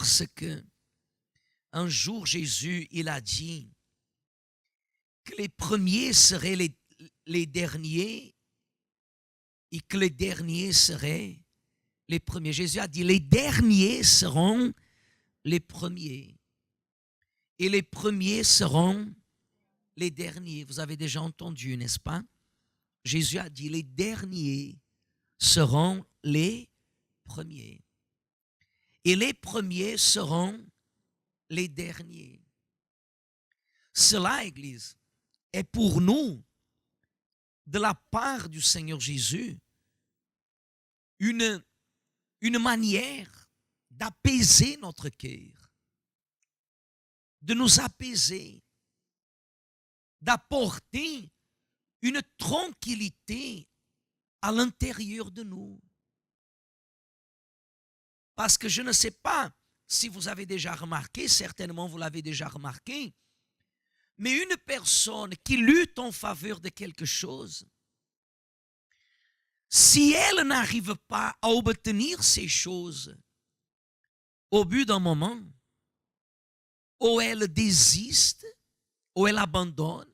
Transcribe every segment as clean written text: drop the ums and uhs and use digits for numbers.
lorsque un jour Jésus, il a dit que les premiers seraient les derniers et que les derniers seraient les premiers. Jésus a dit, les derniers seront les premiers et les premiers seront les derniers. Vous avez déjà entendu, n'est-ce pas? Jésus a dit, les derniers seront les premiers et les premiers seront les derniers. Cela, Église, est pour nous, de la part du Seigneur Jésus, une manière d'apaiser notre cœur, de nous apaiser, d'apporter une tranquillité à l'intérieur de nous. Parce que je ne sais pas si vous avez déjà remarqué, certainement vous l'avez déjà remarqué, mais une personne qui lutte en faveur de quelque chose, si elle n'arrive pas à obtenir ces choses, au bout d'un moment, ou elle désiste, ou elle abandonne,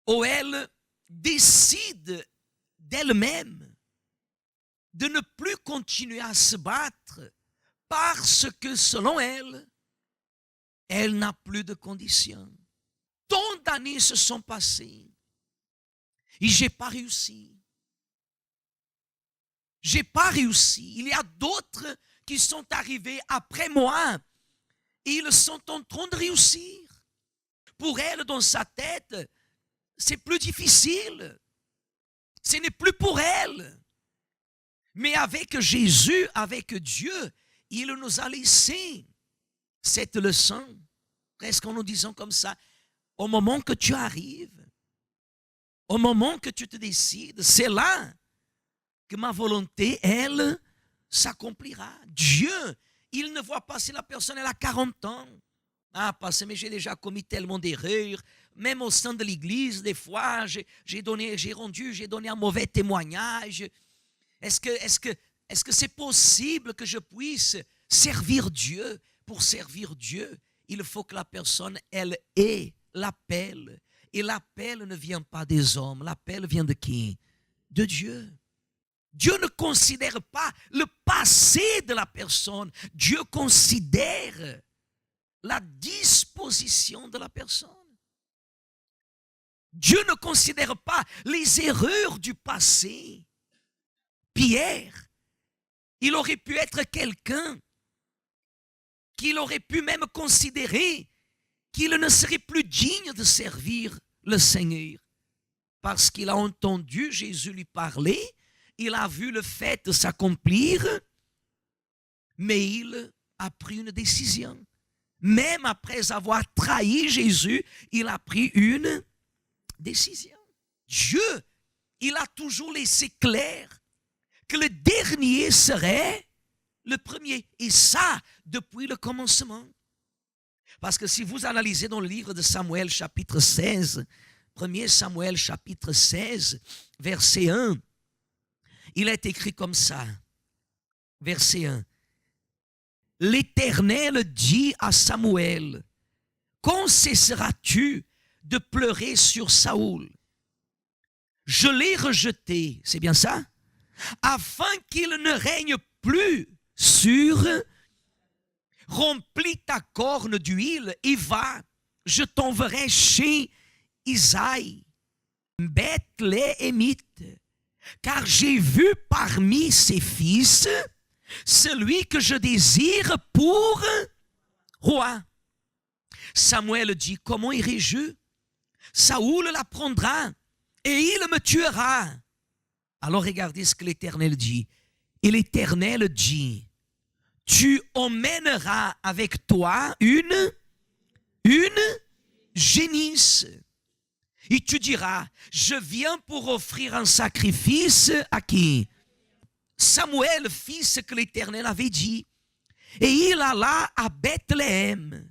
ou elle décide d'elle-même de ne plus continuer à se battre parce que, selon elle, elle n'a plus de conditions. Tant d'années se sont passées et je n'ai pas réussi. Je n'ai pas réussi. Il y a d'autres qui sont arrivés après moi et ils sont en train de réussir. Pour elle, dans sa tête, c'est plus difficile. Ce n'est plus pour elle. Mais avec Jésus, avec Dieu, il nous a laissé cette leçon, presque en nous disant comme ça, au moment que tu arrives, au moment que tu te décides, c'est là que ma volonté, elle, s'accomplira. Dieu, il ne voit pas si la personne elle a 40 ans. Ah, parce que j'ai déjà commis tellement d'erreurs, même au sein de l'église, des fois, j'ai donné un mauvais témoignage. Est-ce que c'est possible que je puisse servir Dieu? Pour servir Dieu, il faut que la personne, elle ait l'appel. Et l'appel ne vient pas des hommes. L'appel vient de qui? De Dieu. Dieu ne considère pas le passé de la personne. Dieu considère la disposition de la personne. Dieu ne considère pas les erreurs du passé. Pierre, il aurait pu être quelqu'un qu'il aurait pu même considérer qu'il ne serait plus digne de servir le Seigneur. Parce qu'il a entendu Jésus lui parler, il a vu le fait s'accomplir, mais il a pris une décision. Même après avoir trahi Jésus, il a pris une décision. Dieu, il a toujours laissé clair que le dernier serait le premier. Et ça, depuis le commencement. Parce que si vous analysez dans le livre de Samuel chapitre 16, 1er Samuel chapitre 16, verset 1, il est écrit comme ça, verset 1. L'Éternel dit à Samuel, quand cesseras-tu de pleurer sur Saoul? Je l'ai rejeté, c'est bien ça? Afin qu'il ne règne plus sur, remplis ta corne d'huile et va, je t'enverrai chez Isaïe, Bethléemite, car j'ai vu parmi ses fils celui que je désire pour roi. Samuel dit, comment irai-je? Saoul la prendra et il me tuera. Alors regardez ce que l'Éternel dit. Et l'Éternel dit, tu emmèneras avec toi une génisse. Et tu diras, je viens pour offrir un sacrifice à qui? Samuel fit ce que l'Éternel avait dit. Et il alla à Bethléem.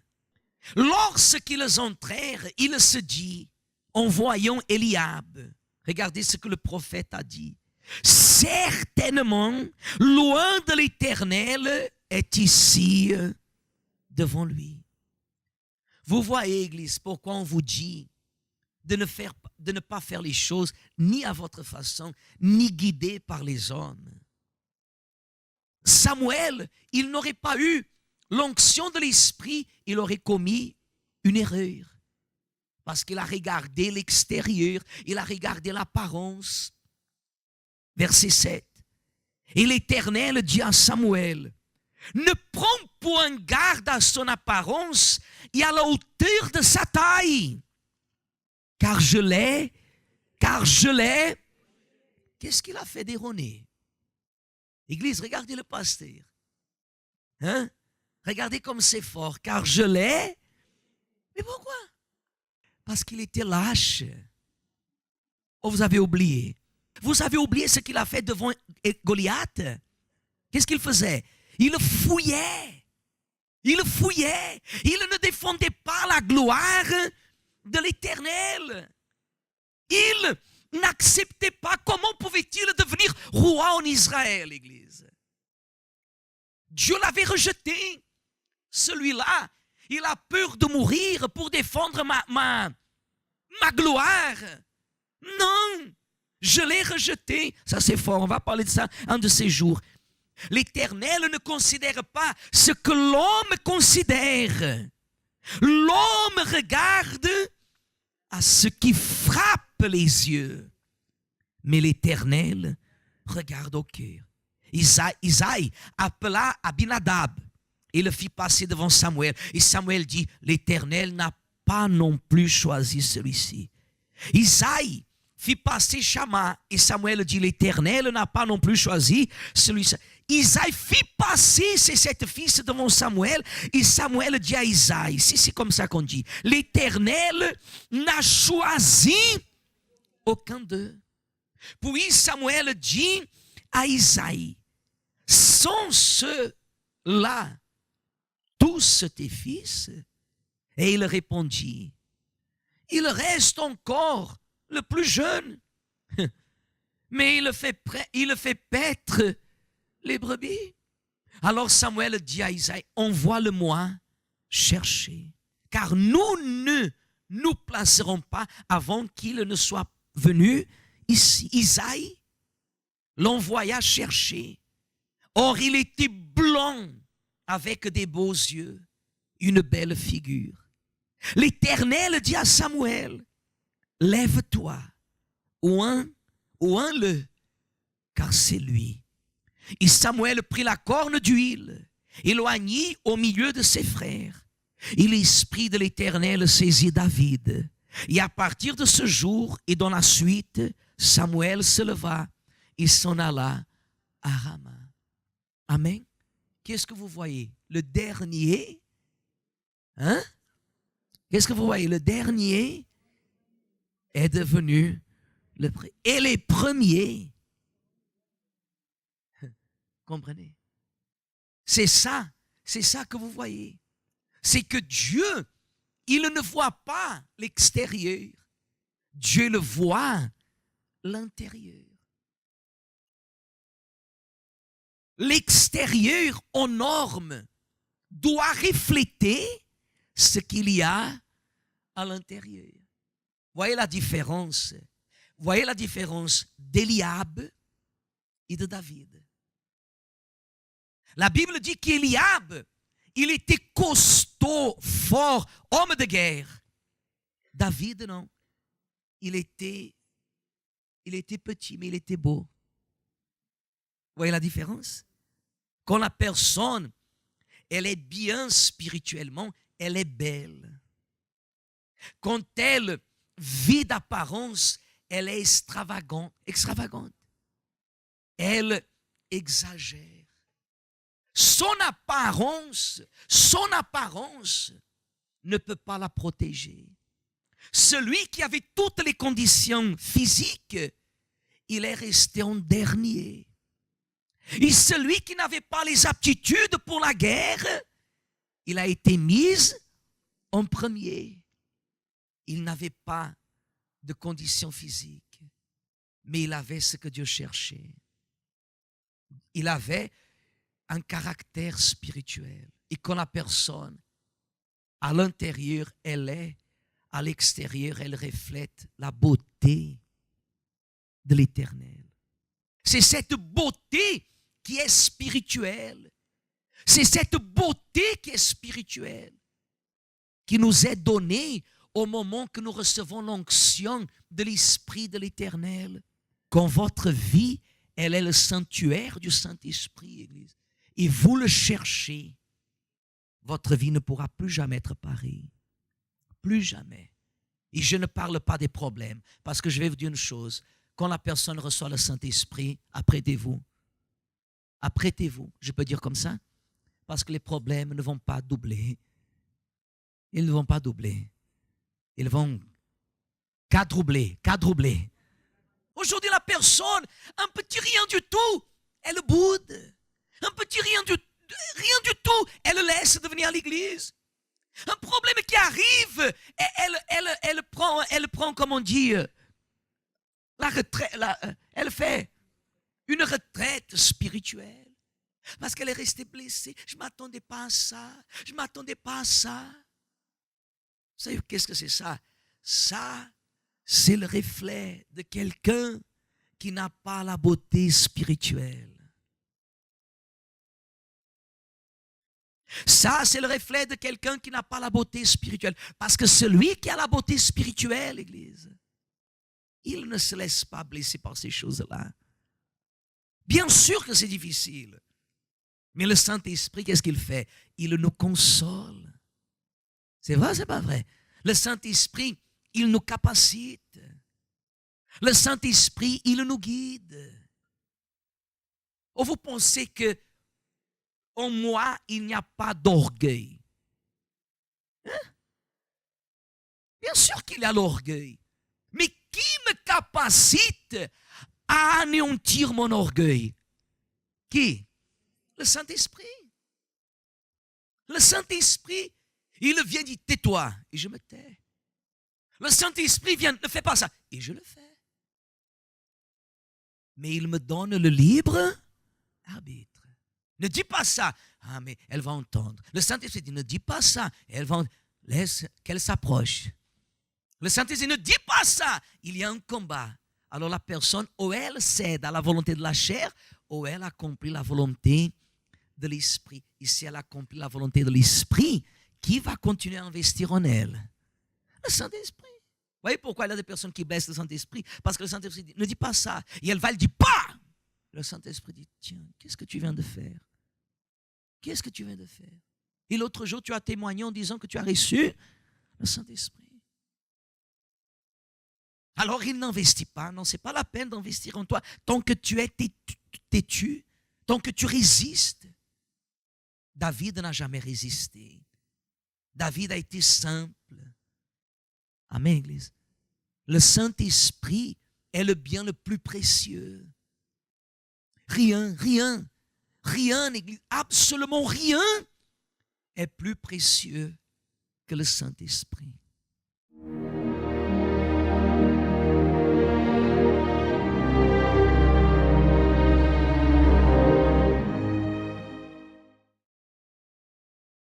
Lorsqu'ils entrèrent, il se dit, en voyant Eliab, regardez ce que le prophète a dit. certainement, loin de l'Éternel est ici devant lui. Vous voyez, Église, pourquoi on vous dit de ne pas faire les choses ni à votre façon, ni guidé par les hommes. Samuel, il n'aurait pas eu l'onction de l'Esprit, il aurait commis une erreur. Parce qu'il a regardé l'extérieur, il a regardé l'apparence. Verset 7. Et l'Éternel dit à Samuel, ne prends point garde à son apparence et à la hauteur de sa taille. Car je l'ai. Qu'est-ce qu'il a fait d'erroné? Église, regardez le pasteur. Hein? Regardez comme c'est fort. Car je l'ai. Mais pourquoi? Parce qu'il était lâche. Oh, vous avez oublié. Vous avez oublié ce qu'il a fait devant Goliath? Qu'est-ce qu'il faisait? Il fouillait. Il fouillait. Il ne défendait pas la gloire de l'Éternel. Il n'acceptait pas. Comment pouvait-il devenir roi en Israël, Église? Dieu l'avait rejeté. Celui-là, il a peur de mourir pour défendre ma gloire. Non, je l'ai rejeté. Ça c'est fort, on va parler de ça un de ces jours. L'Éternel ne considère pas ce que l'homme considère. L'homme regarde à ce qui frappe les yeux. Mais l'Éternel regarde au cœur. Isaïe appela Abinadab et le fit passer devant Samuel. Et Samuel dit, l'Éternel n'a pas non plus choisi celui-ci. Isaïe fit passer Shama et Samuel dit, l'Éternel n'a pas non plus choisi celui-ci. Isaïe fit passer ses 7 fils devant Samuel et Samuel dit à Isaïe, si c'est comme ça qu'on dit, l'Éternel n'a choisi aucun d'eux. Puis Samuel dit à Isaïe, sont ceux-là tous tes fils? Et il répondit, il reste encore le plus jeune, mais il fait paître les brebis. Alors Samuel dit à Isaïe, envoie-le-moi chercher, car nous ne nous placerons pas avant qu'il ne soit venu ici. Isaïe l'envoya chercher. Or, il était blanc avec des beaux yeux, une belle figure. L'Éternel dit à Samuel, lève-toi, oins-le, car c'est lui. Et Samuel prit la corne d'huile, éloignit au milieu de ses frères. Et l'Esprit de l'Éternel saisit David. Et à partir de ce jour et dans la suite, Samuel se leva et s'en alla à Rama. Amen. Qu'est-ce que vous voyez? Le dernier, hein? Qu'est-ce que vous voyez? Le dernier est devenu le premier. Et les premiers, comprenez? C'est ça que vous voyez. C'est que Dieu, il ne voit pas l'extérieur. Dieu le voit l'intérieur. L'extérieur aux normes doit refléter ce qu'il y a à l'intérieur. Voyez la différence? Voyez la différence d'Eliab et de David. La Bible dit qu'Eliab, il était costaud, fort, homme de guerre. David, non. Il était petit, mais il était beau. Vous voyez la différence? Quand la personne, elle est bien spirituellement, elle est belle. Quand elle vit d'apparence, elle est extravagante. Elle exagère. Son apparence ne peut pas la protéger. Celui qui avait toutes les conditions physiques, il est resté en dernier. Et celui qui n'avait pas les aptitudes pour la guerre, il a été mis en premier. Il n'avait pas de conditions physiques. mais il avait ce que Dieu cherchait. Il avait un caractère spirituel. Et quand la personne, à l'intérieur, elle est, à l'extérieur, elle reflète la beauté de l'Éternel. C'est cette beauté qui est spirituelle. C'est cette beauté qui est spirituelle, qui nous est donnée au moment que nous recevons l'onction de l'Esprit de l'Éternel. Quand votre vie, elle est le sanctuaire du Saint-Esprit, Église, et vous le cherchez, votre vie ne pourra plus jamais être pareille. Plus jamais. Et je ne parle pas des problèmes, parce que je vais vous dire une chose. Quand la personne reçoit le Saint-Esprit, apprêtez-vous. Apprêtez-vous, je peux dire comme ça, parce que les problèmes ne vont pas doubler. Ils ne vont pas doubler. Ils vont quadrupler. Aujourd'hui, la personne, un petit rien du tout, elle boude. Un petit rien du tout, elle laisse de venir à l'église. Un problème qui arrive, elle prend, comment dire, la retraite, elle fait une retraite spirituelle. Parce qu'elle est restée blessée. Je ne m'attendais pas à ça. Vous savez, qu'est-ce que c'est ça? Ça, c'est le reflet de quelqu'un qui n'a pas la beauté spirituelle. Ça, c'est le reflet de quelqu'un qui n'a pas la beauté spirituelle. Parce que celui qui a la beauté spirituelle, Église, il ne se laisse pas blesser par ces choses-là. Bien sûr que c'est difficile. Mais le Saint-Esprit, qu'est-ce qu'il fait? Il nous console. C'est vrai, c'est pas vrai? Le Saint-Esprit, il nous capacite. Le Saint-Esprit, il nous guide. Ou vous pensez que en moi, il n'y a pas d'orgueil? Hein? Bien sûr qu'il y a l'orgueil. Mais qui me capacite à anéantir mon orgueil? Qui? Le Saint-Esprit. Le Saint-Esprit, il vient dire tais-toi et je me tais. Le Saint-Esprit vient, ne fais pas ça et je le fais. Mais il me donne le libre arbitre. Ne dis pas ça. Ah, mais elle va entendre. Le Saint-Esprit dit ne dis pas ça. Elle va, laisse qu'elle s'approche. Le Saint-Esprit ne dit pas ça. Il y a un combat. Alors la personne, ou elle cède à la volonté de la chair, ou elle accomplit la volonté de l'esprit. Et si elle accomplit la volonté de l'esprit, qui va continuer à investir en elle? Le Saint-Esprit. Vous voyez pourquoi il y a des personnes qui blessent le Saint-Esprit? Parce que le Saint-Esprit dit, ne dis pas ça. Et elle va le dire, pas. Le Saint-Esprit dit, tiens, qu'est-ce que tu viens de faire? Qu'est-ce que tu viens de faire? Et l'autre jour, tu as témoigné en disant que tu as reçu le Saint-Esprit. Alors il n'investit pas. Non, ce n'est pas la peine d'investir en toi tant que tu es têtu, tant que tu résistes. David n'a jamais résisté. David a été simple. Amen, Église. Le Saint-Esprit est le bien le plus précieux. Rien, Église, absolument rien est plus précieux que le Saint-Esprit.